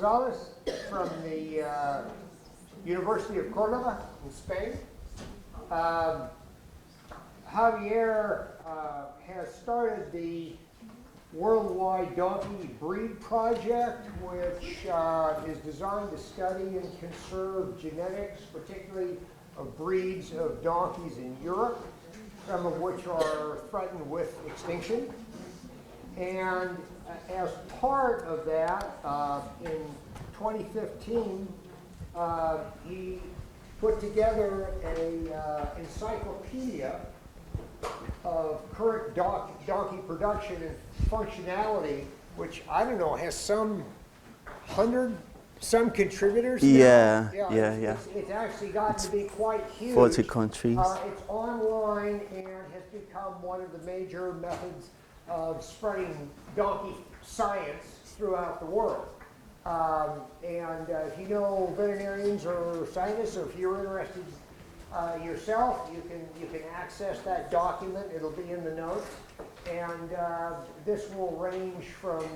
González from the University of Córdoba in Spain. Javier has started the Worldwide Donkey Breed Project, which is designed to study and conserve genetics, particularly of breeds of donkeys in Europe, some of which are threatened with extinction. And as part of that, in 2015, he put together an encyclopedia of current donkey production and functionality, which I don't know, has some contributors. Yeah. It's actually gotten to be quite huge. 40 countries. It's online and has become one of the major methods of spreading donkey science throughout the world. If you know veterinarians or scientists, or if you're interested yourself, you can access that document. It'll be in the notes, and this will range from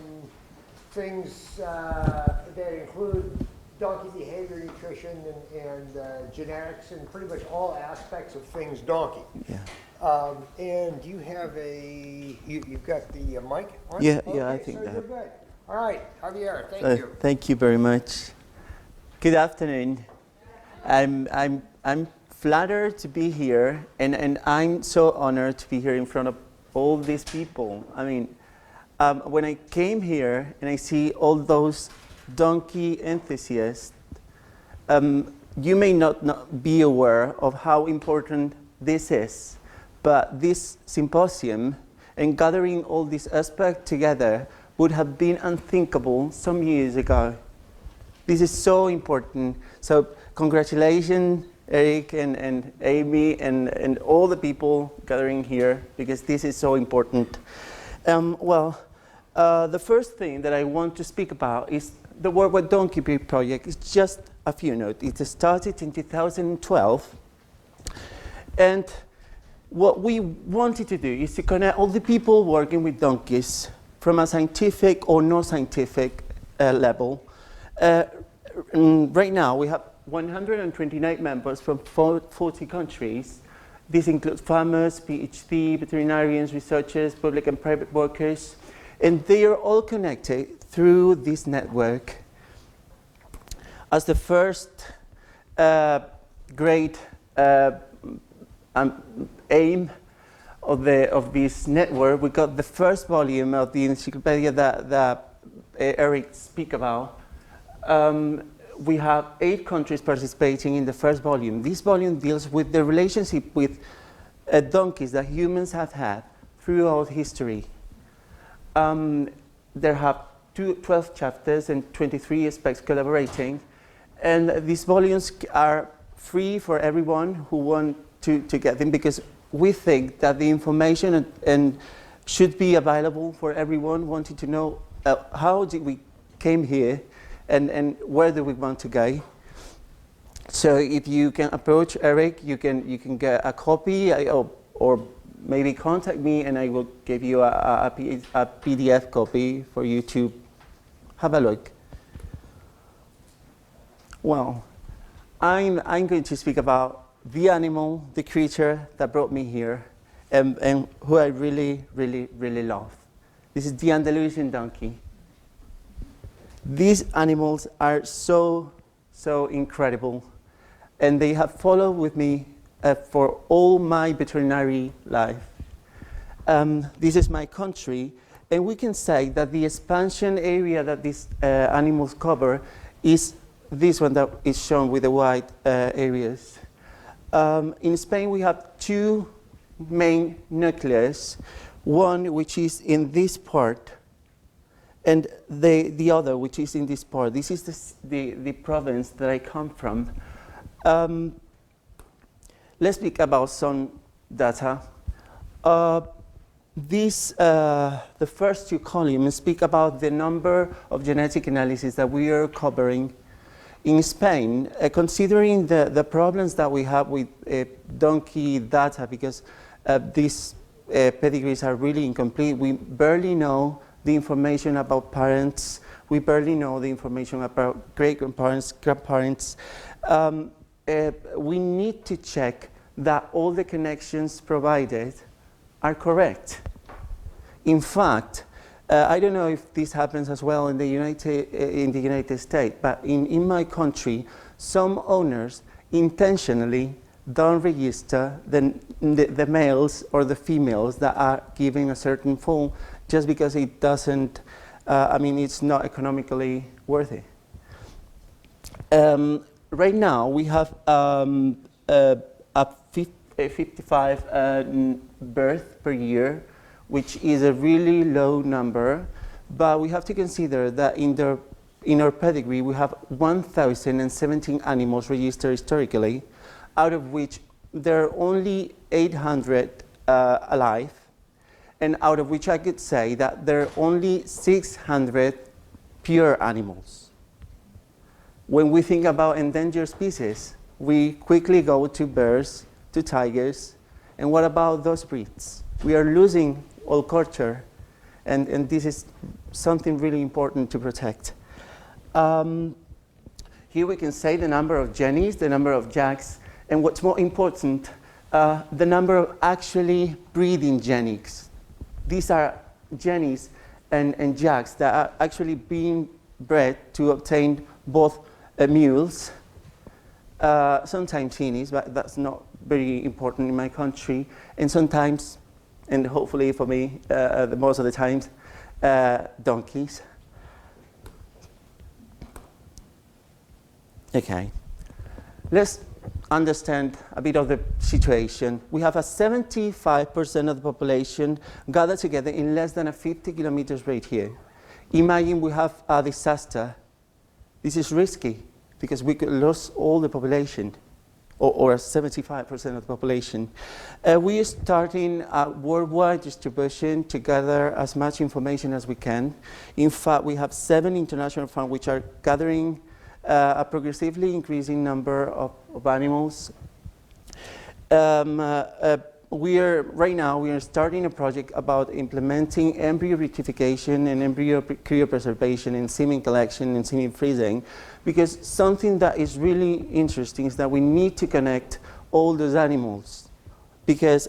things that include donkey behavior, nutrition, and genetics, and pretty much all aspects of things donkey. Yeah. And you have you've got the mic on? Yeah, okay, yeah, I think so that. you're good. All right, Javier, thank you. Thank you very much. Good afternoon. I'm flattered to be here, and I'm so honored to be here in front of all these people. I mean, when I came here and I see all those donkey enthusiasts, you may not be aware of how important this is, but this symposium and gathering all these aspects together would have been unthinkable some years ago. This is so important. So congratulations, Eric and Amy and all the people gathering here, because this is so important. The first thing that I want to speak about is the Worldwide Donkey Breed Project. It's just a few notes. It started in 2012. And what we wanted to do is to connect all the people working with donkeys from a scientific or non-scientific level. Right now, we have 129 members from 40 countries. This includes farmers, PhD, veterinarians, researchers, public and private workers, and they are all connected through this network. As the first great aim of this network, we got the first volume of the encyclopedia that Eric speak about. We have 8 countries participating in the first volume. This volume deals with the relationship with donkeys that humans have had throughout history. There have 12 chapters and 23 experts collaborating, and these volumes are free for everyone who wants to get them, because we think that the information and should be available for everyone wanting to know how did we came here and where do we want to go. So if you can approach Eric, you can get a copy or maybe contact me and I will give you a PDF copy for you to have a look. Well, I'm going to speak about the animal, the creature that brought me here, and who I really, really, really love. This is the Andalusian donkey. These animals are so incredible, and they have followed with me for all my veterinary life. This is my country, and we can say that the expansion area that these animals cover is this one that is shown with the white areas. In Spain, we have 2 main nucleus, one which is in this part, and the other which is in this part. This is the province that I come from. Let's speak about some data. The first 2 columns speak about the number of genetic analyses that we are covering in Spain, considering the problems that we have with donkey data, because these pedigrees are really incomplete. We barely know the information about parents. We barely know the information about great-grandparents, grandparents. We need to check that all the connections provided are correct. In fact, I don't know if this happens as well in the United States, but in my country, some owners intentionally don't register the males or the females that are giving a certain phone just because it doesn't, it's not economically worthy. Right now, we have a 55 births per year, which is a really low number, but we have to consider that in our pedigree we have 1,017 animals registered historically, out of which there are only 800 alive, and out of which I could say that there are only 600 pure animals. When we think about endangered species, we quickly go to bears, to tigers, and what about those breeds? We are losing all culture, and this is something really important to protect. Here we can say the number of jennies, the number of jacks, and what's more important, the number of actually breeding jennies. These are jennies and jacks that are actually being bred to obtain both mules, sometimes hinnies, but that's not very important in my country, and sometimes, and hopefully for me, most of the times, donkeys. Okay, let's understand a bit of the situation. We have a 75% of the population gathered together in less than a 50 kilometers radius here. Imagine we have a disaster. This is risky because we could lose all the population, or 75% of the population. We are starting a worldwide distribution to gather as much information as we can. In fact, we have 7 international funds which are gathering a progressively increasing number of animals. Right now we are starting a project about implementing embryo rectification and embryo cryopreservation and semen collection and semen freezing, because something that is really interesting is that we need to connect all those animals, because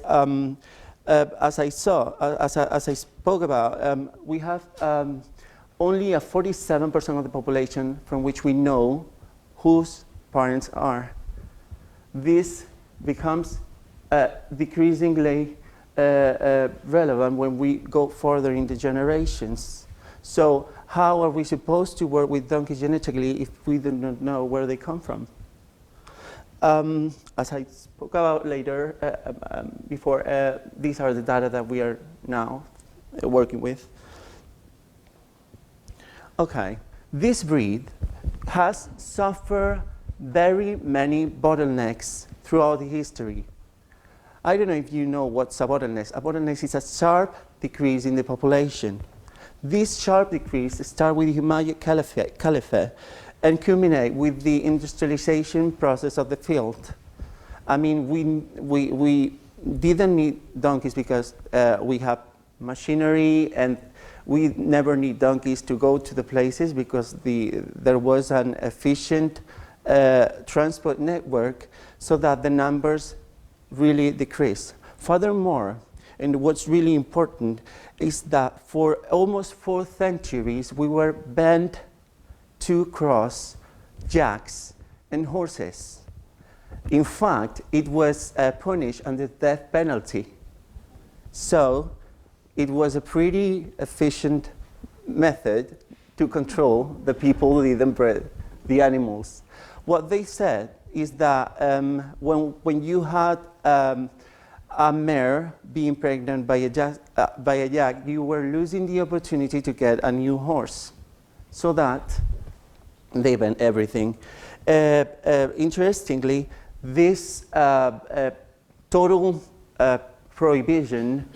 as I spoke about, we have only a 47% of the population from which we know whose parents are. This becomes decreasingly relevant when we go further in the generations. So how are we supposed to work with donkeys genetically if we do not know where they come from? As I spoke about later, before, these are the data that we are now working with. Okay, this breed has suffered very many bottlenecks throughout the history. I don't know if you know what's a bottleneck. A bottleneck is a sharp decrease in the population. This sharp decrease starts with the Umayyad Caliphate and culminate with the industrialization process of the field. I mean, we didn't need donkeys because we have machinery, and we never need donkeys to go to the places because there was an efficient transport network so that the numbers really decrease. Furthermore, and what's really important is that for almost 4 centuries we were banned to cross jacks and horses. In fact, it was punished under death penalty. So it was a pretty efficient method to control the people who didn't breed the animals. What they said is that when you had a mare being pregnant by a jack, you were losing the opportunity to get a new horse. So that they banned everything. Interestingly, this total prohibition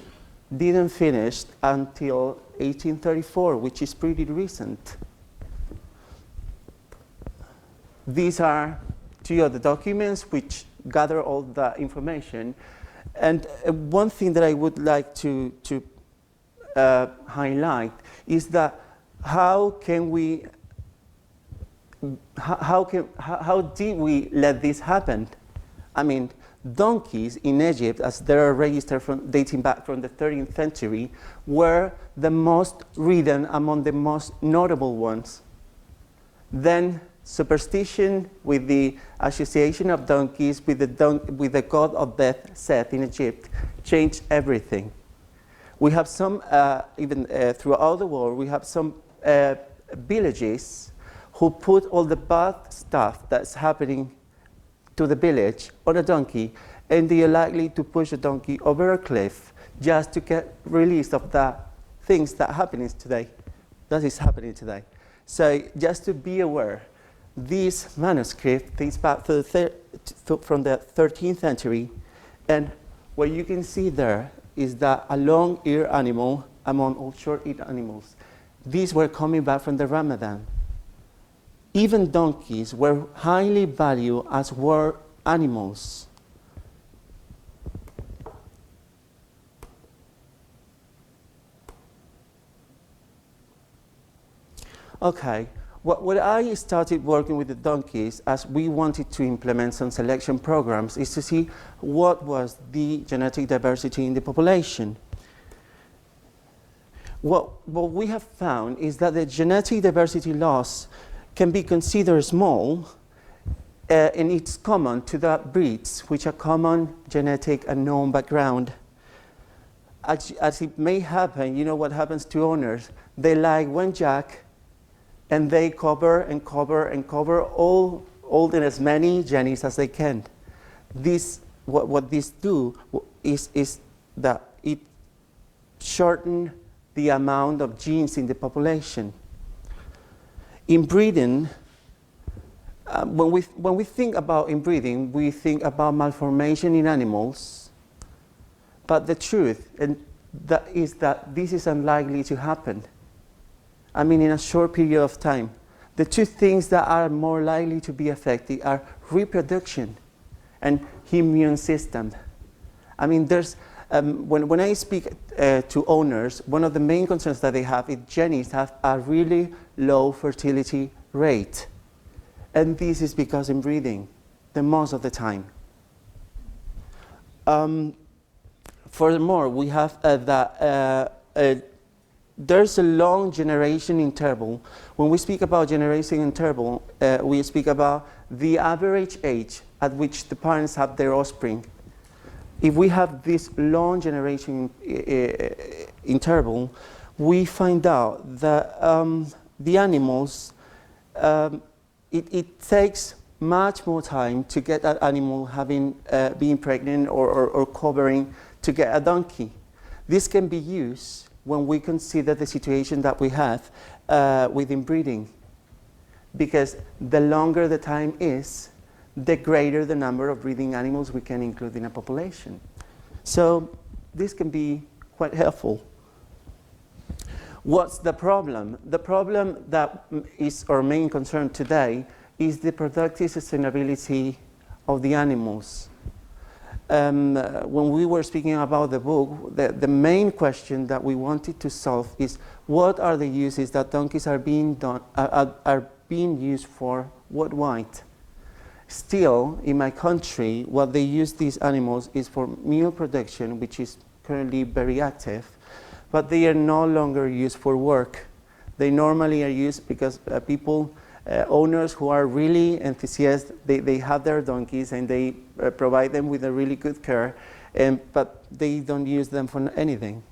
didn't finish until 1834, which is pretty recent. These are 2 of the documents which gather all the information. And one thing that I would like to highlight is that how did we let this happen? I mean, donkeys in Egypt, as they are registered dating back from the 13th century, were the most ridden among the most notable ones. Then superstition with the association of donkeys with the god of death, Seth, in Egypt, changed everything. We have some, even throughout the world, we have some villages who put all the bad stuff that's happening to the village on a donkey, and they are likely to push a donkey over a cliff just to get released of the things that is happening today. So just to be aware, this manuscript dates back from the 13th century, and what you can see there is that a long-eared animal among all short-eared animals. These were coming back from the Ramadan. Even donkeys were highly valued as war animals. Okay, what I started working with the donkeys as we wanted to implement some selection programs is to see what was the genetic diversity in the population. What we have found is that the genetic diversity loss can be considered small, and it's common to the breeds which are common genetic and known background. As it may happen, you know what happens to owners? They like one jack, and they cover and cover and cover all in as many genes as they can. What this do is that it shortens the amount of genes in the population. Inbreeding, when we think about inbreeding, we think about malformation in animals, but the truth is that this is unlikely to happen. I mean, in a short period of time. The two things that are more likely to be affected are reproduction and immune system. I mean, there's when I speak to owners, one of the main concerns that they have is jennies have a really low fertility rate. And this is because inbreeding, the most of the time. Furthermore, we have there's a long generation interval. When we speak about generation interval, we speak about the average age at which the parents have their offspring. If we have this long generation interval, we find out that the animals, it takes much more time to get that animal having being pregnant or covering to get a donkey. This can be used when we consider the situation that we have with inbreeding, because the longer the time is, the greater the number of breeding animals we can include in a population. So this can be quite helpful. What's the problem? The problem that is our main concern today is the productive sustainability of the animals. When we were speaking about the book, the main question that we wanted to solve is what are the uses that donkeys are being used for worldwide? Still, in my country, what they use these animals is for meal production, which is currently very active, but they are no longer used for work. They normally are used because owners who are really enthusiastic, they have their donkeys and they provide them with a really good care, but they don't use them for anything.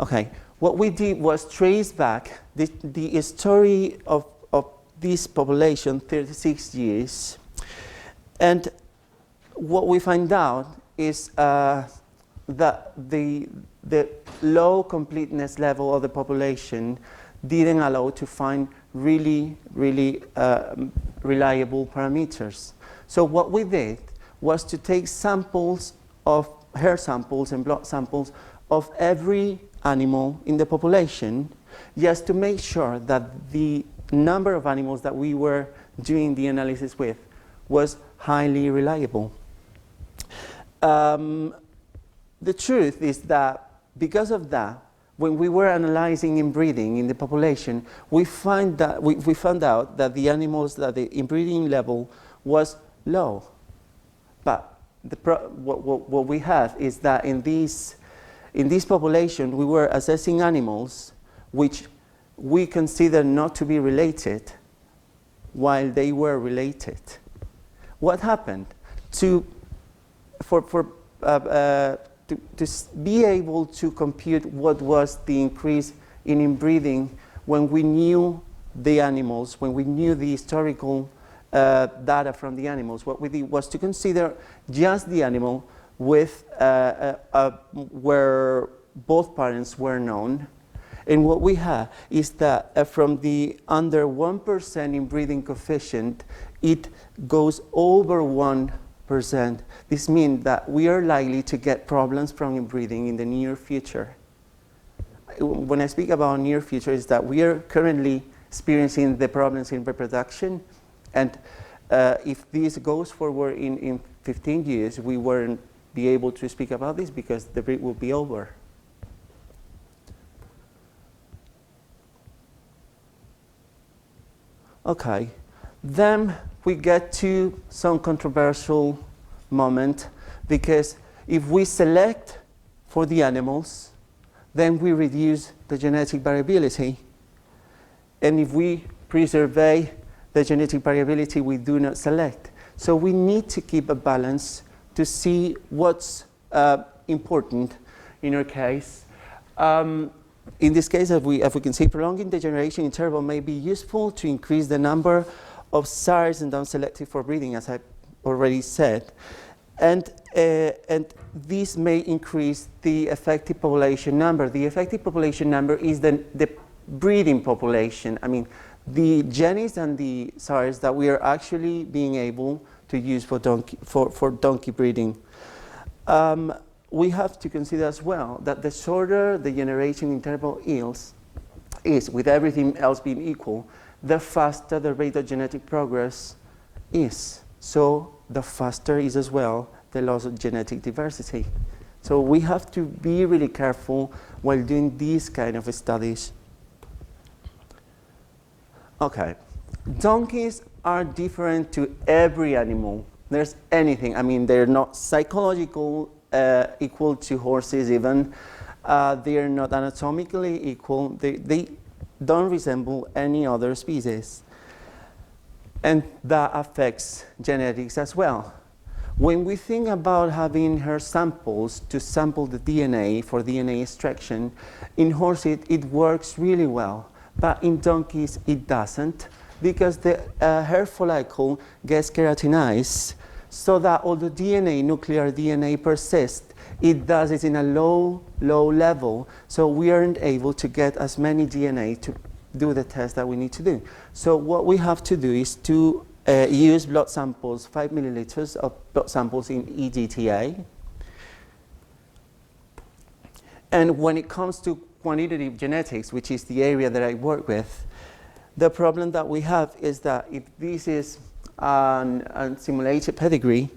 Okay, what we did was trace back the story of this population 36 years, and what we find out is that the low completeness level of the population didn't allow to find really reliable parameters. So what we did was to take samples of hair samples and blood samples of every animal in the population, just to make sure that the number of animals that we were doing the analysis with was highly reliable. The truth is that because of that, when we were analyzing inbreeding in the population, we found out that the animals, that the inbreeding level was low. But what we have is that in this population, we were assessing animals which we consider not to be related, while they were related. What happened? To be able to compute what was the increase in inbreeding when we knew the animals, when we knew the historical data from the animals, what we did was to consider just the animal with where both parents were known. And what we have is that from the under 1% inbreeding coefficient, it goes over 1%. This means that we are likely to get problems from inbreeding in the near future. When I speak about near future, is that we are currently experiencing the problems in reproduction, and if this goes forward in 15 years, we won't be able to speak about this because the breed will be over. Okay, then we get to some controversial moment, because if we select for the animals, then we reduce the genetic variability. And if we preserve the genetic variability, we do not select. So we need to keep a balance to see what's important in our case. In this case, if we can see, prolonging the generation interval may be useful to increase the number of sires and down-selected for breeding, as I already said. And this may increase the effective population number. The effective population number is the breeding population. I mean, the jennies and the sires that we are actually being able to use for donkey breeding. We have to consider as well that the shorter the generation interval is, with everything else being equal, the faster the rate of genetic progress is. So the faster is as well the loss of genetic diversity. So we have to be really careful while doing these kind of studies. Okay, donkeys are different to every animal. There's anything, I mean, they're not psychological equal to horses even. They are not anatomically equal. They don't resemble any other species. And that affects genetics as well. When we think about having hair samples to sample the DNA for DNA extraction, in horses it works really well, but in donkeys it doesn't, because the hair follicle gets keratinized, so that although nuclear DNA persists, it does it in a low level, so we aren't able to get as many DNA to do the test that we need to do. So what we have to do is to use blood samples, 5 milliliters of blood samples in EGTA. And when it comes to quantitative genetics, which is the area that I work with, the problem that we have is that if this is a simulated pedigree,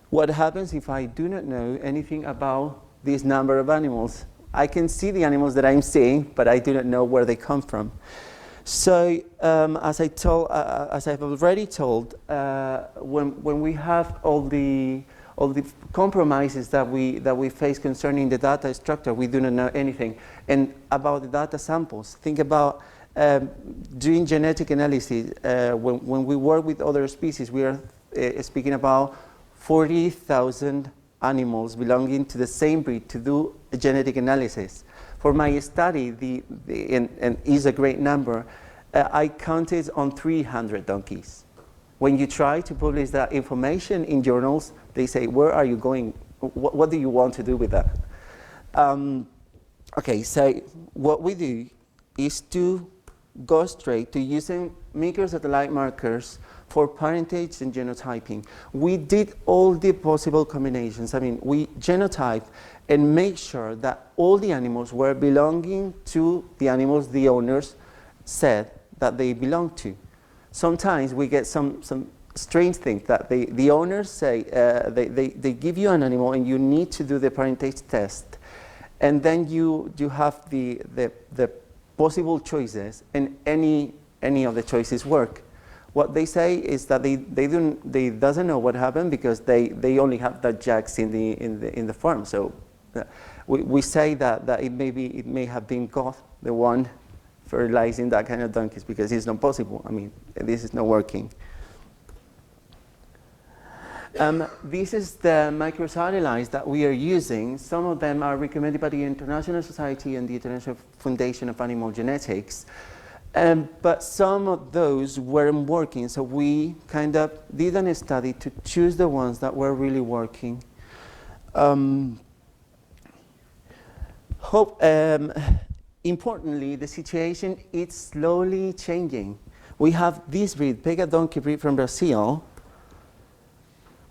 what happens if I do not know anything about this number of animals? I can see the animals that I'm seeing, but I do not know where they come from. So, as I've already told, when we have all the compromises that we face concerning the data structure, we do not know anything. And about the data samples, think about doing genetic analysis. When we work with other species, we are speaking about 40,000 animals belonging to the same breed to do a genetic analysis. For my study, and is a great number, I counted on 300 donkeys. When you try to publish that information in journals, they say, where are you going? What do you want to do with that? Okay, so what we do is to go straight to using microsatellite markers for parentage and genotyping. We did all the possible combinations. I mean, we genotype and make sure that all the animals were belonging to the animals the owners said that they belong to. Sometimes we get some strange thing that the owners say, they give you an animal and you need to do the parentage test. And then you have the possible choices, and any of the choices work. What they say is that they doesn't know what happened because they only have that jacks in the farm. So we say that it may have been God, the one fertilizing that kind of donkeys, because it's not possible. I mean, this is not working. This is the microsatellites that we are using. Some of them are recommended by the International Society and the International Foundation of Animal Genetics. But some of those weren't working, so we kind of did a study to choose the ones that were really working. Importantly, the situation is slowly changing. We have this breed, Pega donkey breed from Brazil,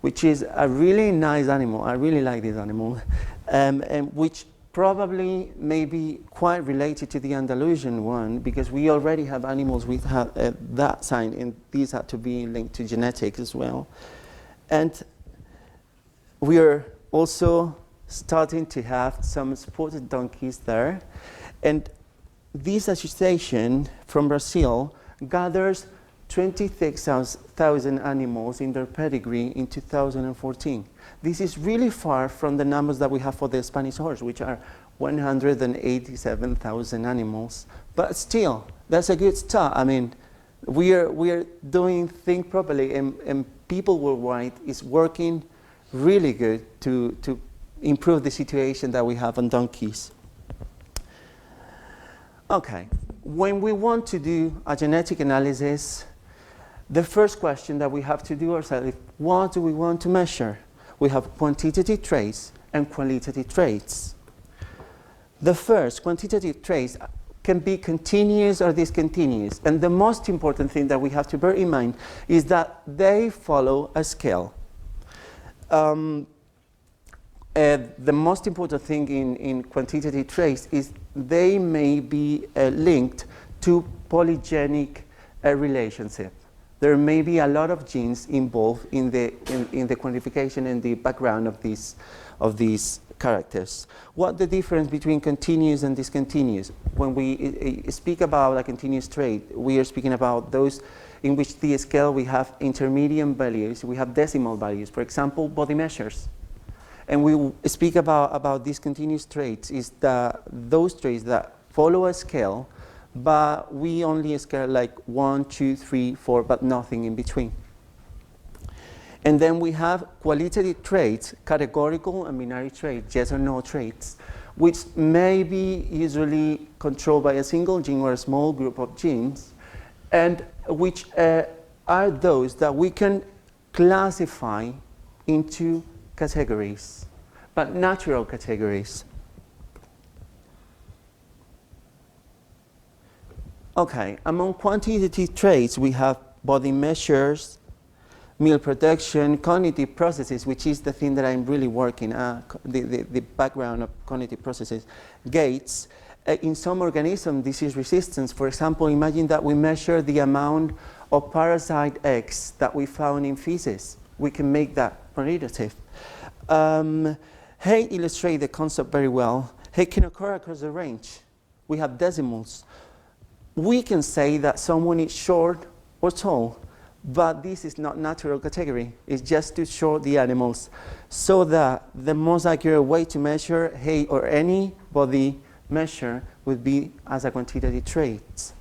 which is a really nice animal. I really like this animal, and which probably may be quite related to the Andalusian one, because we already have animals with that sign, and these had to be linked to genetics as well. And we are also starting to have some spotted donkeys there. And this association from Brazil gathers 26,000 animals in their pedigree in 2014. This is really far from the numbers that we have for the Spanish horse, which are 187,000 animals. But still, that's a good start. I mean, we are doing things properly, and people worldwide is working really good to improve the situation that we have on donkeys. Okay, when we want to do a genetic analysis, the first question that we have to do ourselves is, what do we want to measure? We have quantitative traits and qualitative traits. The first, quantitative traits, can be continuous or discontinuous. And the most important thing that we have to bear in mind is that they follow a scale. The most important thing in quantitative traits is they may be linked to polygenic relationship. There may be a lot of genes involved in the quantification and the background of these characters. What the difference between continuous and discontinuous? When we speak about a continuous trait, we are speaking about those in which the scale we have intermediate values, we have decimal values, for example, body measures. And we speak about discontinuous traits, is those traits that follow a scale, but we only scale like 1, 2, 3, 4, but nothing in between. And then we have qualitative traits, categorical and binary traits, yes or no traits, which may be usually controlled by a single gene or a small group of genes, and which are those that we can classify into categories, but natural categories. Okay, among quantitative traits, we have body measures, meal production, cognitive processes, which is the thing that I'm really working, the background of cognitive processes, gaits. In some organisms, disease resistance. For example, imagine that we measure the amount of parasite eggs that we found in feces. We can make that quantitative. Height illustrates the concept very well. Height can occur across the range. We have decimals. We can say that someone is short or tall, but this is not natural category. It's just to show the animals, so that the most accurate way to measure height or any body measure would be as a quantitative trait.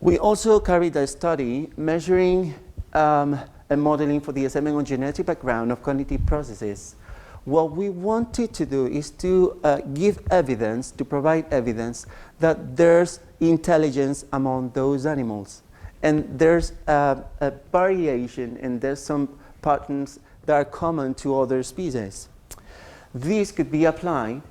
We also carried a study measuring and modeling for the assessment on genetic background of cognitive processes. What we wanted to do is to give evidence, to provide evidence that there's intelligence among those animals. And there's a variation, and there's some patterns that are common to other species. This could be applied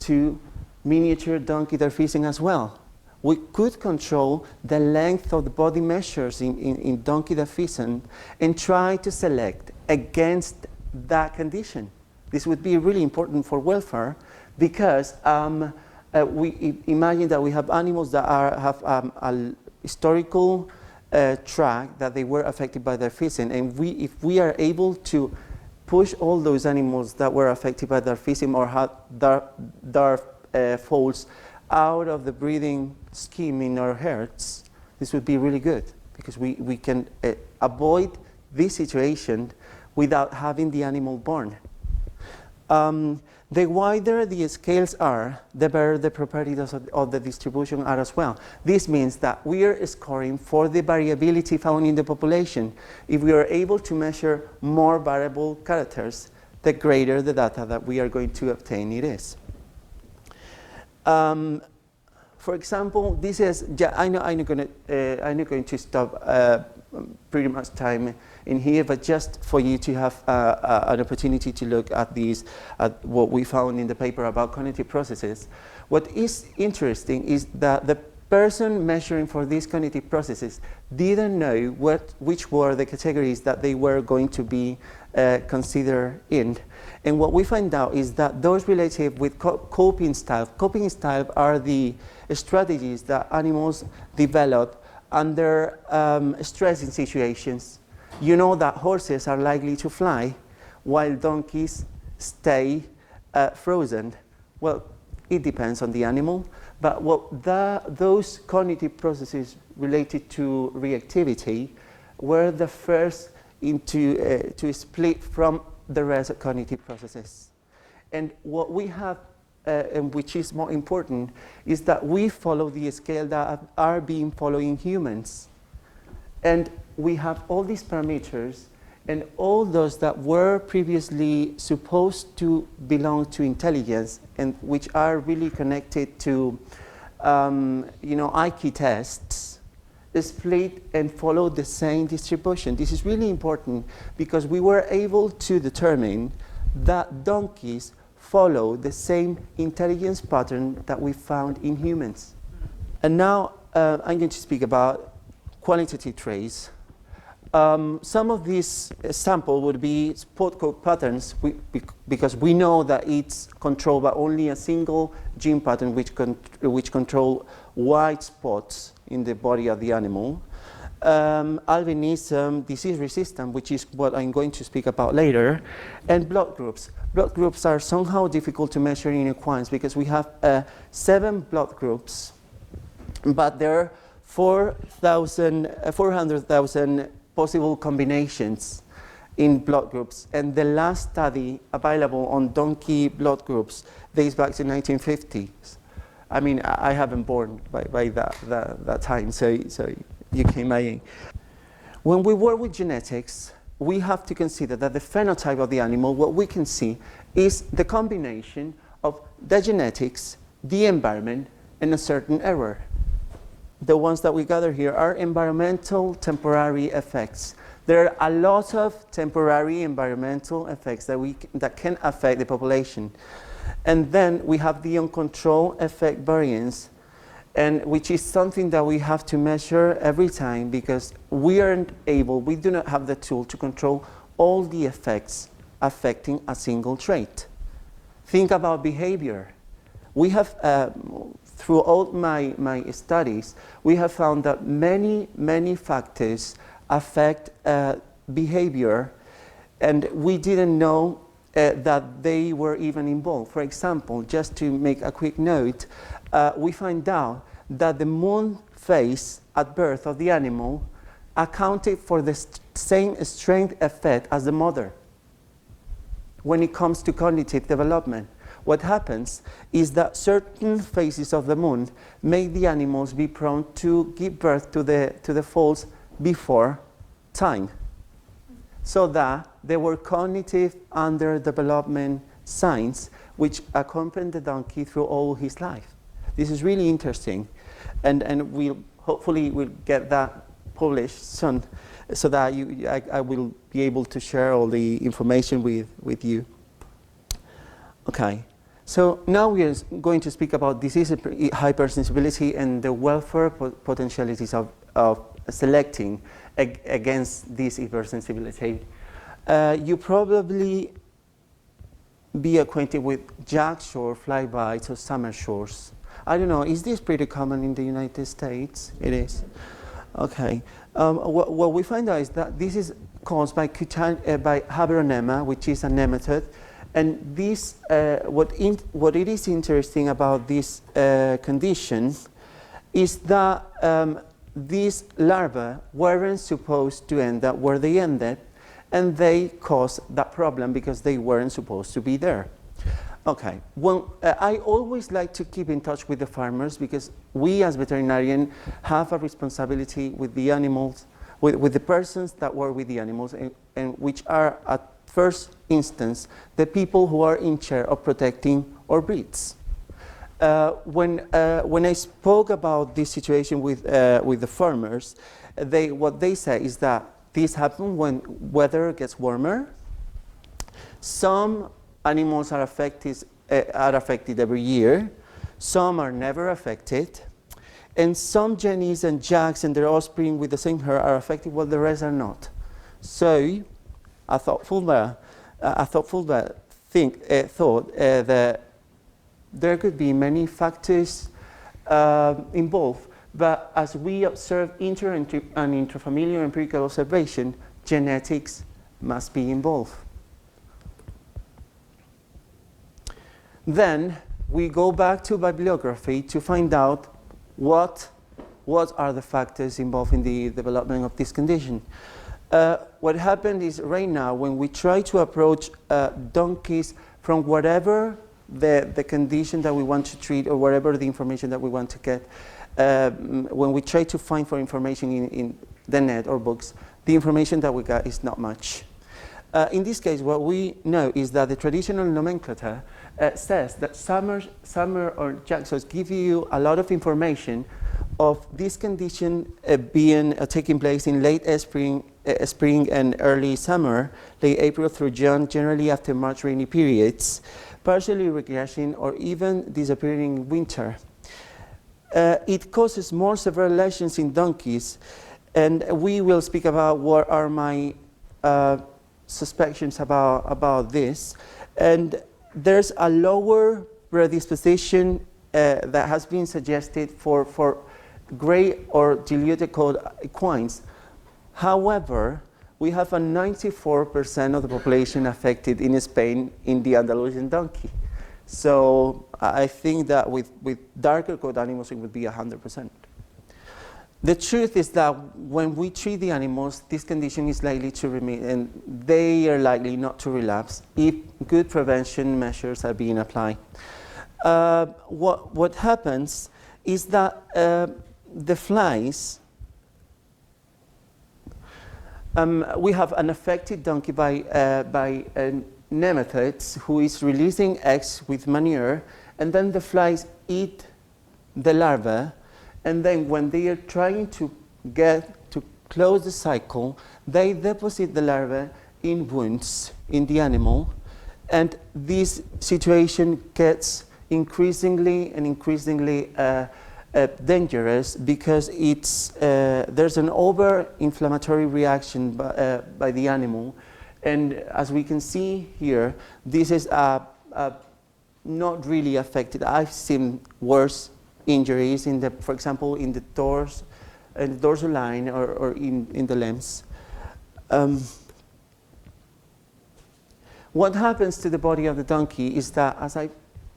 to miniature donkey fishing as well. We could control the length of the body measures in donkey fishing and try to select against that condition. This would be really important for welfare, because we imagine that we have animals that have a historical track that they were affected by their fizzing. And if we are able to push all those animals that were affected by their fizzing or had dark folds out of the breeding scheme in our herds, this would be really good, because we can avoid this situation without having the animal born. The wider the scales are, the better the properties of the distribution are as well. This means that we are scoring for the variability found in the population. If we are able to measure more variable characters, the greater the data that we are going to obtain it is. For example, this is, I'm not going to stop pretty much time in here, but just for you to have an opportunity to look at these, at what we found in the paper about cognitive processes. What is interesting is that the person measuring for these cognitive processes didn't know which were the categories that they were going to be considered in. And what we find out is that those related with coping styles are the strategies that animals develop under stressing situations. You know that horses are likely to fly while donkeys stay frozen. Well, it depends on the animal, but those cognitive processes related to reactivity were the first to split from the rest of cognitive processes. And what we have, and which is more important, is that we follow the scale that are being followed in humans. And we have all these parameters, and all those that were previously supposed to belong to intelligence, and which are really connected to IQ tests, split and follow the same distribution. This is really important because we were able to determine that donkeys follow the same intelligence pattern that we found in humans. And now I'm going to speak about qualitative traits. Some of these samples would be spot code patterns because we know that it's controlled by only a single gene pattern which control white spots in the body of the animal. Albinism, disease resistance, which is what I'm going to speak about later, and blood groups. Blood groups are somehow difficult to measure in equines because we have 7 blood groups, but there are 400,000 possible combinations in blood groups. And the last study available on donkey blood groups dates back to 1950s. I mean, I haven't born by that time, so you can imagine. When we work with genetics, we have to consider that the phenotype of the animal, what we can see, is the combination of the genetics, the environment, and a certain error. The ones that we gather here are environmental temporary effects. There are a lot of temporary environmental effects that can affect the population. And then we have the uncontrolled effect variance, and which is something that we have to measure every time because we do not have the tool to control all the effects affecting a single trait. Think about behavior. We have, throughout my studies, we have found that many factors affect behavior, and we didn't know that they were even involved. For example, just to make a quick note, we find out that the moon phase at birth of the animal accounted for the same strength effect as the mother when it comes to cognitive development. What happens is that certain phases of the moon make the animals be prone to give birth to the foals before time, so that there were cognitive underdevelopment signs which accompanied the donkey through all his life. This is really interesting, and we'll hopefully get that published soon, so that I will be able to share all the information with you. Okay, so now we are going to speak about disease hypersensibility and the welfare potentialities of selecting against this hypersensibility. You probably be acquainted with jackshore, flybites, or summer shores. I don't know, is this pretty common in the United States? It is. Okay. What we find out is that this is caused by Habronema, which is a nematode. And this, what it is interesting about this condition is that these larvae weren't supposed to end up where they ended, and they caused that problem because they weren't supposed to be there. Okay, well, I always like to keep in touch with the farmers because we as veterinarians have a responsibility with the animals, with the persons that work with the animals, and which are at first instance the people who are in charge of protecting our breeds. When I spoke about this situation with the farmers, what they say is that this happens when weather gets warmer. Some animals are affected every year. Some are never affected. And some jennies and jacks and their offspring with the same hair are affected while the rest are not. So I thought that there could be many factors involved, but as we observe and intrafamiliar empirical observation, genetics must be involved. Then we go back to bibliography to find out what are the factors involved in the development of this condition. What happened is right now when we try to approach donkeys from whatever the condition that we want to treat or whatever the information that we want to get, when we try to find for information in the net or books, the information that we got is not much. In this case, what we know is that the traditional nomenclature says that summer or jacksows give you a lot of information of this condition taking place in late spring and early summer, late April through June, generally after March rainy periods, partially regressing or even disappearing in winter. It causes more severe lesions in donkeys, and we will speak about what are my suspicions about this. And there's a lower predisposition that has been suggested for gray or diluted coat equines. However, we have a 94% of the population affected in Spain in the Andalusian donkey. So I think that with darker coat animals, it would be 100%. The truth is that when we treat the animals, this condition is likely to remain, and they are likely not to relapse if good prevention measures are being applied. What happens is that the flies, we have an affected donkey by nematodes who is releasing eggs with manure, and then the flies eat the larvae. And then when they are trying to close the cycle, they deposit the larvae in wounds in the animal. And this situation gets increasingly dangerous because there's an over-inflammatory reaction by the animal. And as we can see here, this is not really affected. I've seen worse injuries for example, in the dorsal line or in the limbs. What happens to the body of the donkey is that, as I've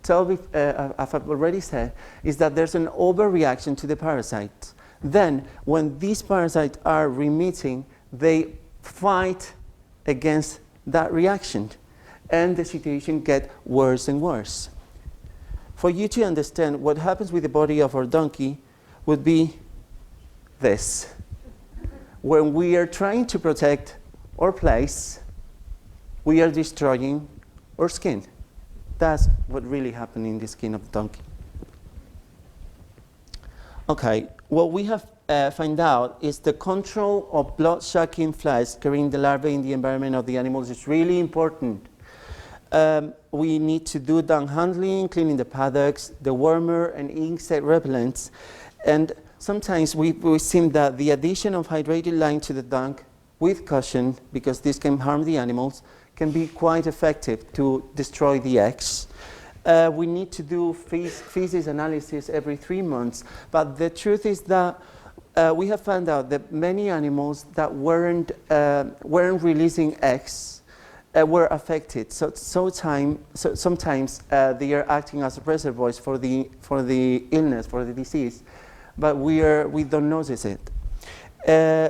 already said, is that there's an overreaction to the parasite. Then, when these parasites are remitting, they fight against that reaction, and the situation gets worse and worse. For you to understand what happens with the body of our donkey would be this. When we are trying to protect our place, we are destroying our skin. That's what really happened in the skin of the donkey. Okay, what we have found out is the control of blood-sucking flies carrying the larvae in the environment of the animals is really important. We need to do dung handling, cleaning the paddocks, the wormer and insect repellents. And sometimes we've seen that the addition of hydrated lime to the dung with caution, because this can harm the animals, can be quite effective to destroy the eggs. We need to do feces analysis every 3 months. But the truth is that we have found out that many animals that weren't releasing eggs were affected. So sometimes they are acting as reservoirs for the illness, for the disease, but we don't notice it.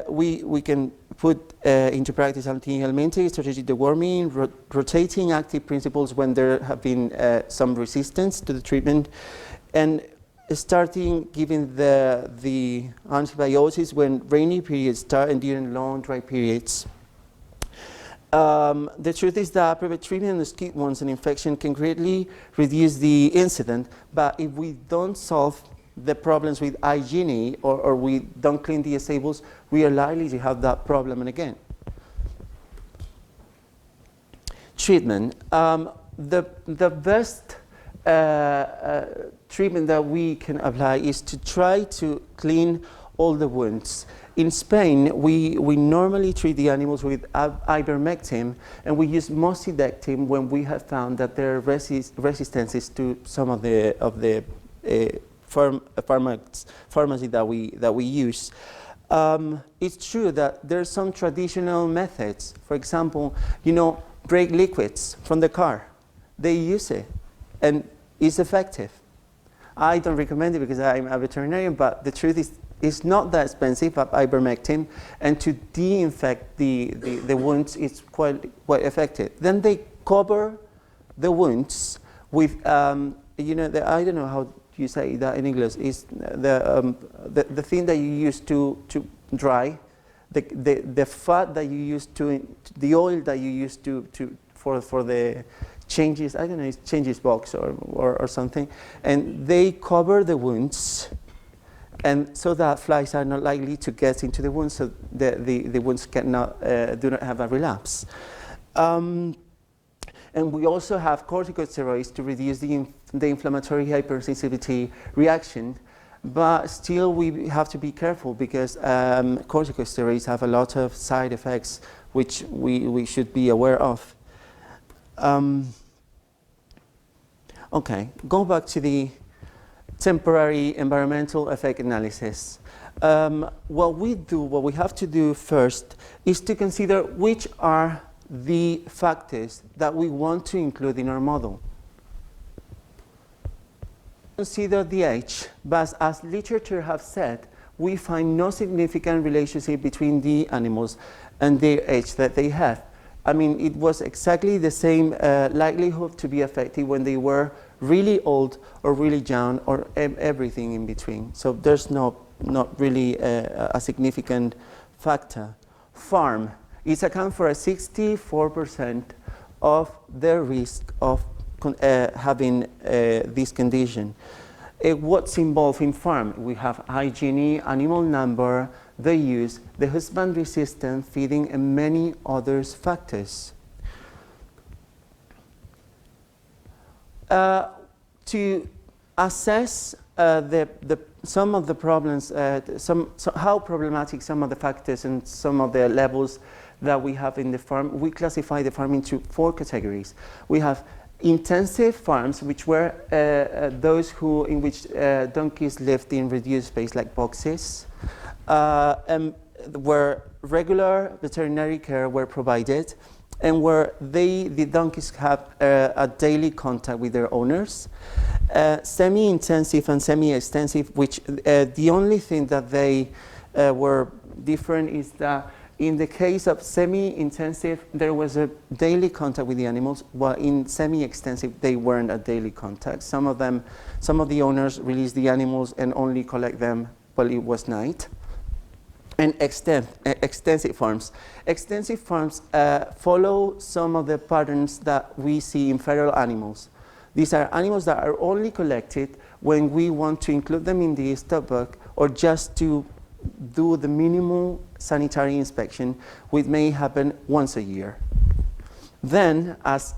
We can put into practice anti-helmintic, strategic deworming, rotating active principles when there have been some resistance to the treatment, and starting giving the antibiotics when rainy periods start and during long dry periods. The truth is that private treatment of skin wounds and infection can greatly reduce the incident, but if we don't solve the problems with hygiene or we don't clean the stables, we are likely to have that problem again. Treatment. The best treatment that we can apply is to try to clean all the wounds. In Spain, we normally treat the animals with ivermectin, and we use moxidectin when we have found that there are resistances to some of the pharmacy that we use. It's true that there are some traditional methods. For example, brake liquids from the car. They use it, and it's effective. I don't recommend it because I'm a veterinarian, but the truth is it's not that expensive, ivermectin, and to de-infect the wounds is quite effective. Then they cover the wounds with, I don't know how you say that in English, is the thing that you use to dry, the fat that you use the oil that you use for the changes, I don't know, it's changes box or something, and they cover the wounds, and so that flies are not likely to get into the wounds, so the wounds do not have a relapse. And we also have corticosteroids to reduce the inflammatory hypersensitivity reaction, but still we have to be careful because corticosteroids have a lot of side effects which we should be aware of. Okay, go back to the temporary environmental effect analysis. What we have to do first is to consider which are the factors that we want to include in our model. Consider the age, but as literature have said, we find no significant relationship between the animals and their age that they have. I mean, it was exactly the same likelihood to be affected when they were really old or really young or everything in between. So there's not really a significant factor. Farm. It accounts for 64% of the risk of having this condition. What's involved in farm? We have hygiene, animal number, the use, the husbandry system, feeding, and many other factors. To assess some of the problems, how problematic some of the factors and some of the levels that we have in the farm, we classify the farm into 4 categories. We have intensive farms, which were those in which donkeys lived in reduced space, like boxes, and where regular veterinary care were provided, and where the donkeys have a daily contact with their owners. Semi-intensive and semi-extensive, which the only thing that they were different is that in the case of semi-intensive, there was a daily contact with the animals, while in semi-extensive, they weren't a daily contact. Some of the owners released the animals and only collect them while it was night. And extensive farms. Extensive farms follow some of the patterns that we see in feral animals. These are animals that are only collected when we want to include them in the stock book or just to do the minimal sanitary inspection, which may happen once a year. Then, as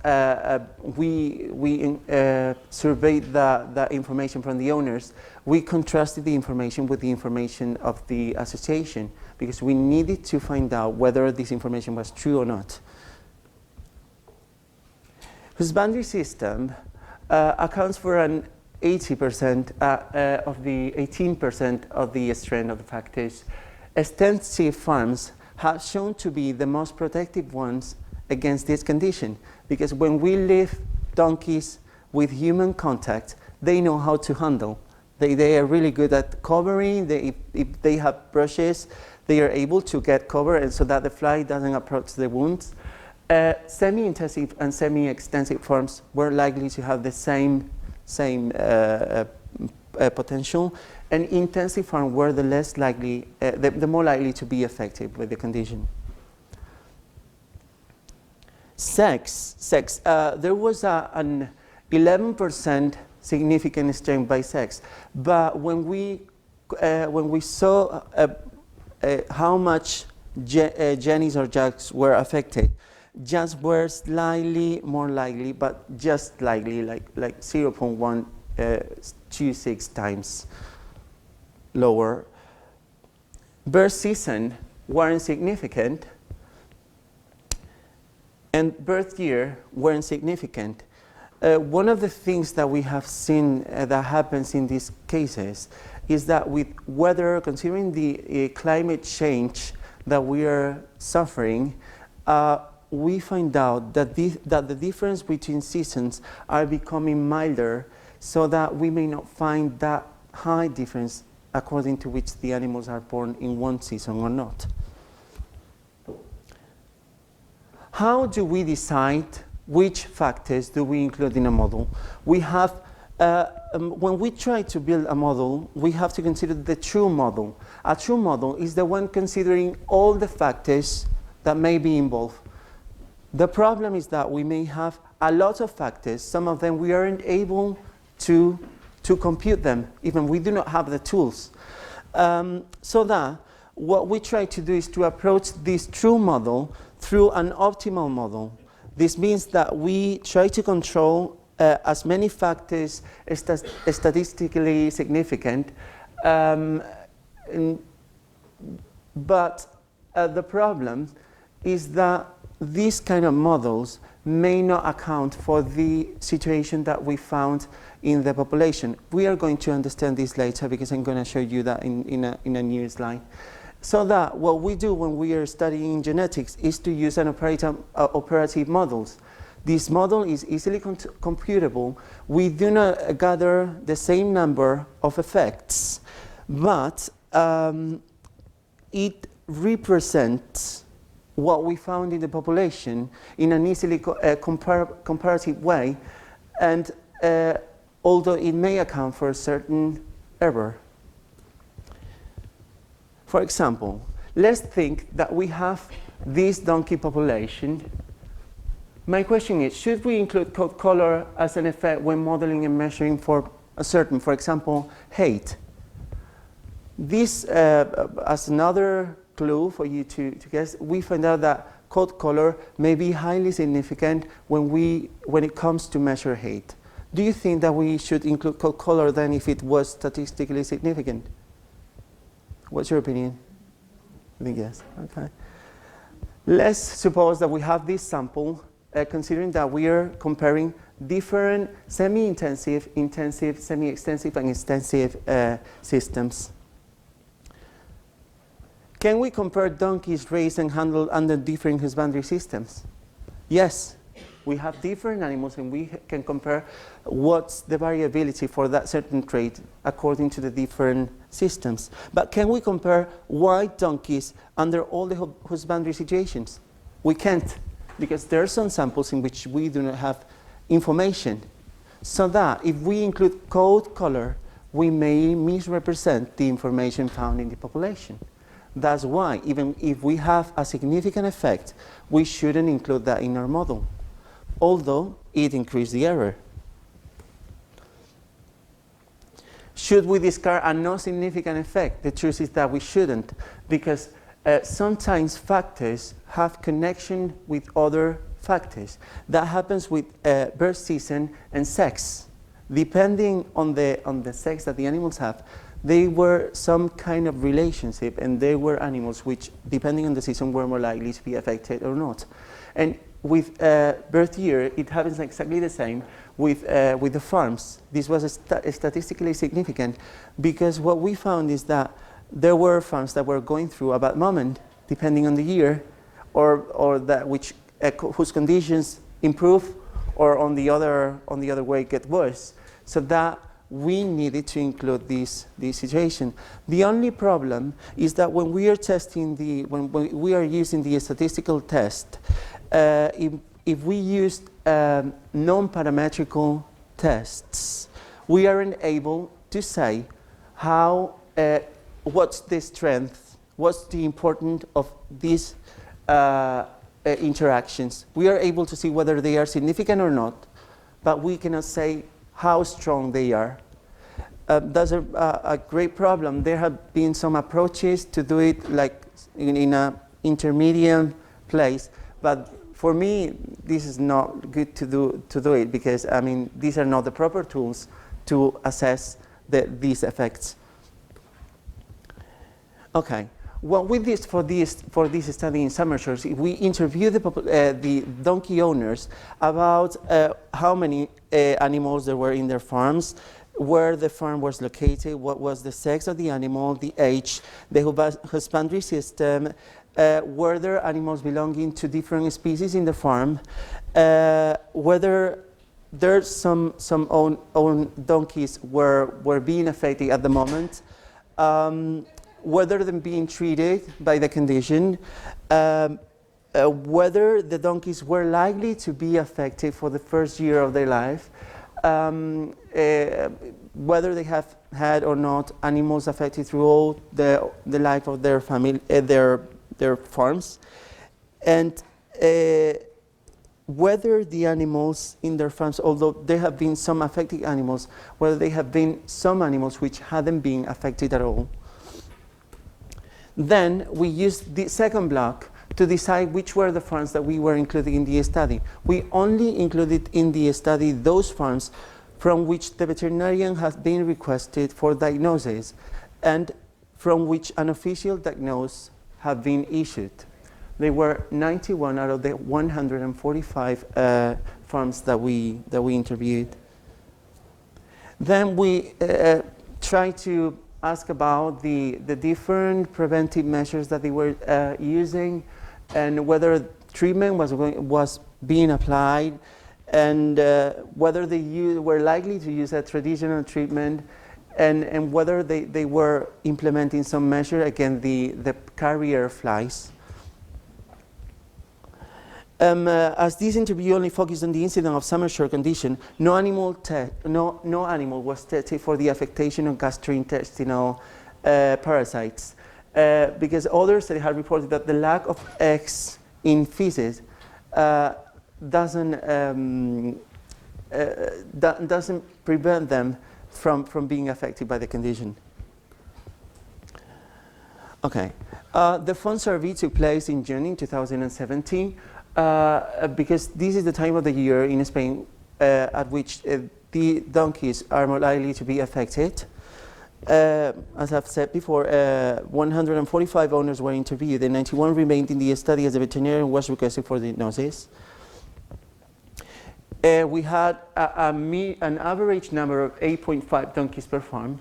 we surveyed the information from the owners, we contrasted the information with the information of the association because we needed to find out whether this information was true or not. Husbandry system accounts for an 80% of the 18% of the strength of the factors. Extensive farms have shown to be the most protective ones against this condition, because when we leave donkeys with human contact, they know how to handle. They are really good at covering. If they have brushes, they are able to get cover, and so that the fly doesn't approach the wounds. Semi-intensive and semi-extensive farms were likely to have the same potential, and intensive farms were the less likely, the more likely to be effective with the condition. Sex. There was an 11% significant strength by sex, but when we saw how much jennies or jacks were affected, jacks were slightly more likely, but just slightly, like 0.126 times lower. Birth season weren't significant, and birth year weren't significant. One of the things that we have seen that happens in these cases is that with weather, considering the climate change that we are suffering, we find out that the difference between seasons are becoming milder, so that we may not find that high difference according to which the animals are born in one season or not. How do we decide which factors do we include in a model? We have, when we try to build a model, we have to consider the true model. A true model is the one considering all the factors that may be involved. The problem is that we may have a lot of factors. Some of them we aren't able to compute them, even we do not have the tools. So that what we try to do is to approach this true model through an optimal model. This means that we try to control as many factors as statistically significant, but the problem is that these kind of models may not account for the situation that we found in the population. We are going to understand this later, because I'm going to show you that in a new slide. So that what we do when we are studying genetics is to use an operative models. This model is easily computable. We do not gather the same number of effects, but it represents what we found in the population in an easily comparative way, and although it may account for a certain error. For example, let's think that we have this donkey population. My question is, should we include coat color as an effect when modeling and measuring for a certain, for example, height? This, as another clue for you to guess, we find out that coat color may be highly significant when it comes to measure height. Do you think that we should include coat color then if it was statistically significant? What's your opinion? I think yes. Okay. Let's suppose that we have this sample, considering that we are comparing different semi-intensive, intensive, semi-extensive, and extensive systems. Can we compare donkeys raised and handled under different husbandry systems? Yes. We have different animals, and we can compare what's the variability for that certain trait according to the different systems. But can we compare white donkeys under all the husbandry situations? We can't, because there are some samples in which we do not have information. So that if we include coat color, we may misrepresent the information found in the population. That's why, even if we have a significant effect, we shouldn't include that in our model, although it increased the error. Should we discard a no significant effect? The truth is that we shouldn't, because sometimes factors have connection with other factors. That happens with birth season and sex. Depending on the sex that the animals have, they were some kind of relationship, and they were animals which, depending on the season, were more likely to be affected or not. And with birth year, it happens exactly the same with the farms. This was statistically significant because what we found is that there were farms that were going through a bad moment, depending on the year, or that whose conditions improve, or on the other way get worse. So that we needed to include this situation. The only problem is that when we are testing when we are using the statistical test, if we use non-parametrical tests, we aren't able to say how what's the strength, what's the importance of these interactions. We are able to see whether they are significant or not, but we cannot say how strong they are. That's a great problem. There have been some approaches to do it like in an intermediate place, but for me, this is not good to do it because, I mean, these are not the proper tools to assess these effects. Okay. Well, with this for this study in summer shores, we interviewed the donkey owners about how many animals there were in their farms, where the farm was located, what was the sex of the animal, the age, the husbandry system, were there animals belonging to different species in the farm, whether there's some own donkeys were being affected at the moment, whether they're being treated by the condition, whether the donkeys were likely to be affected for the first year of their life, whether they have had or not animals affected throughout the life of their family, their farms, and whether the animals in their farms, although there have been some affected animals, whether there have been some animals which hadn't been affected at all. Then we used the second block to decide which were the farms that we were including in the study. We only included in the study those farms from which the veterinarian has been requested for diagnosis and from which an official diagnosis have been issued. There were 91 out of the 145 farms that we interviewed. Then we tried to ask about the different preventive measures that they were using, and whether treatment was being applied, and whether they were likely to use a traditional treatment, and whether they were implementing some measure against the carrier flies. As this interview only focused on the incidence of summer shore condition, no animal was tested for the affectation of gastrointestinal parasites, because others that had reported that the lack of eggs in feces doesn't prevent them from being affected by the condition. Okay, the fund survey took place in June in 2017. Because this is the time of the year in Spain at which the donkeys are more likely to be affected. As I've said before, 145 owners were interviewed and 91 remained in the study as the veterinarian was requested for diagnosis. We had an average number of 8.5 donkeys per farm.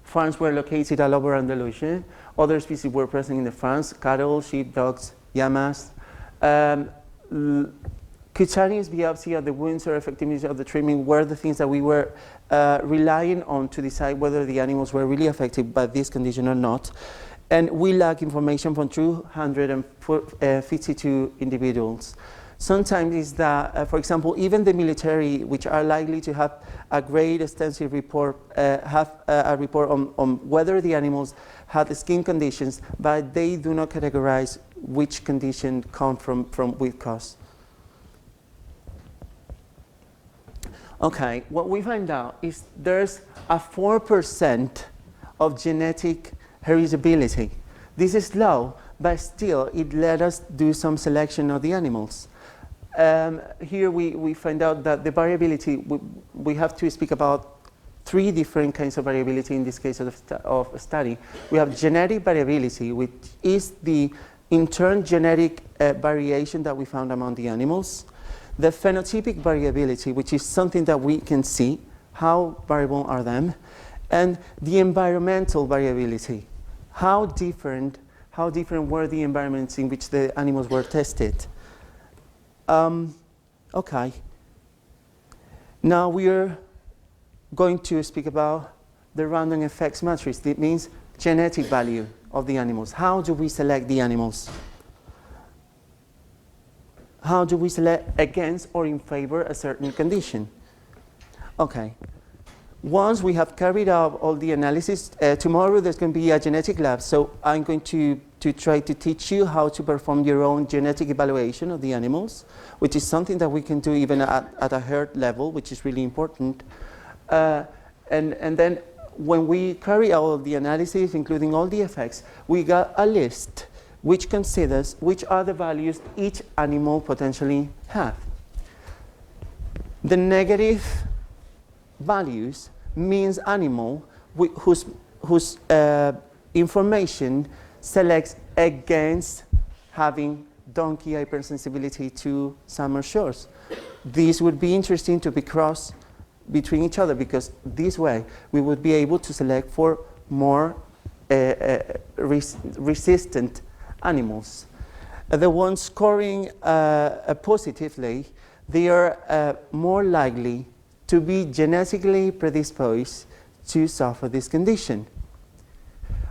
Farms were located all over Andalusia. Other species were present in the farms: cattle, sheep, dogs, llamas. Cutaneous biopsy of the wounds or effectiveness of the treatment were the things that we were relying on to decide whether the animals were really affected by this condition or not. And we lack information from 252 individuals. Sometimes is that, for example, even the military, which are likely to have a great extensive report, have a report on whether the animals had skin conditions, but they do not categorize which condition come from which cause. Okay, what we find out is there's a 4% of genetic heritability. This is low, but still it let us do some selection of the animals. Here we find out that the variability, we have to speak about 3 different kinds of variability in this case of study. We have genetic variability, which is the in turn, genetic variation that we found among the animals, the phenotypic variability, which is something that we can see, how variable are them, and the environmental variability, how different were the environments in which the animals were tested. Okay. Now we are going to speak about the random effects matrix. It means genetic value of the animals. How do we select the animals? How do we select against or in favor a certain condition? Okay. Once we have carried out all the analysis, tomorrow there's going to be a genetic lab, so I'm going to try to teach you how to perform your own genetic evaluation of the animals, which is something that we can do even at a herd level, which is really important. And then when we carry out the analysis, including all the effects, we got a list which considers which are the values each animal potentially have. The negative values means animal whose information selects against having donkey hypersensibility to summer shores. These would be interesting to be crossed between each other, because this way we would be able to select for more resistant animals. The ones scoring positively, they are more likely to be genetically predisposed to suffer this condition.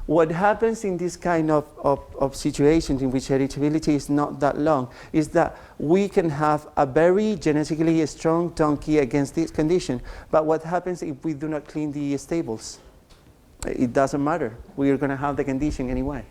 What happens in this kind of situations in which heritability is not that long is that we can have a very genetically strong donkey against this condition. But what happens if we do not clean the stables? It doesn't matter. We are going to have the condition anyway.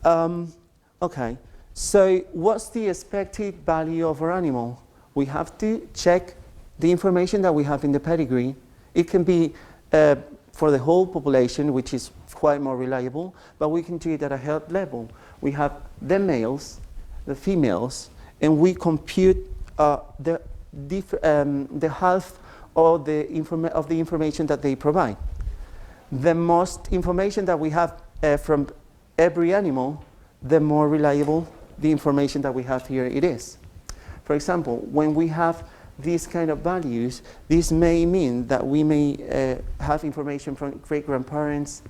Okay, so what's the expected value of our animal? We have to check the information that we have in the pedigree. It can be for the whole population, which is quite more reliable, but we can do it at a herd level. We have the males, the females, and we compute the half of the information that they provide. The most information that we have from every animal, the more reliable the information that we have here it is. For example, when we have these kind of values, this may mean that we may have information from great-grandparents,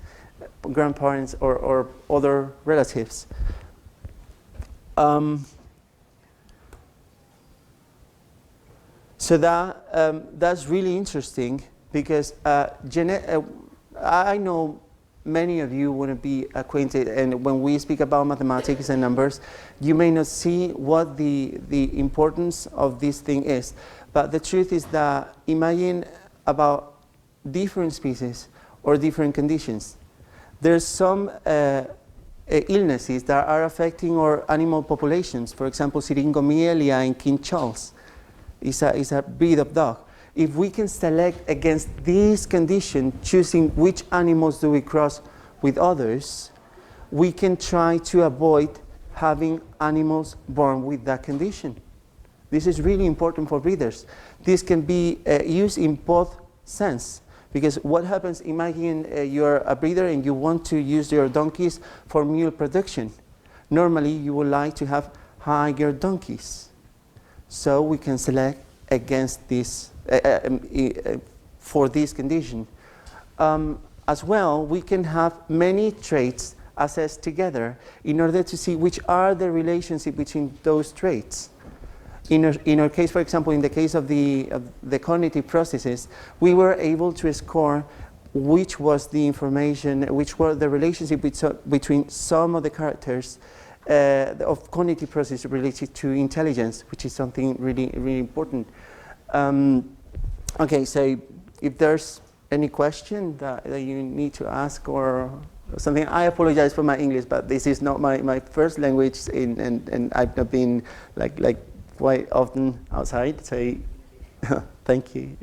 grandparents, or other relatives. So that's really interesting, because I know many of you want to be acquainted, and when we speak about mathematics and numbers, you may not see what the importance of this thing is. But the truth is that imagine about different species or different conditions. There's some illnesses that are affecting our animal populations. For example, syringomyelia in King Charles is a breed of dog. If we can select against this condition, choosing which animals do we cross with others, we can try to avoid having animals born with that condition. This is really important for breeders. This can be used in both sense, because what happens, imagine you're a breeder and you want to use your donkeys for mule production. Normally you would like to have higher donkeys. So we can select against this, for this condition. As well, we can have many traits assessed together in order to see which are the relationship between those traits. In our case, for example, in the case of the cognitive processes, we were able to score which was the information, which were the relationship between some of the characters of cognitive processes related to intelligence, which is something really, really important. Okay, so if there's any question that you need to ask or something, I apologize for my English, but this is not my first language, and I've not been like quite often outside, so thank you.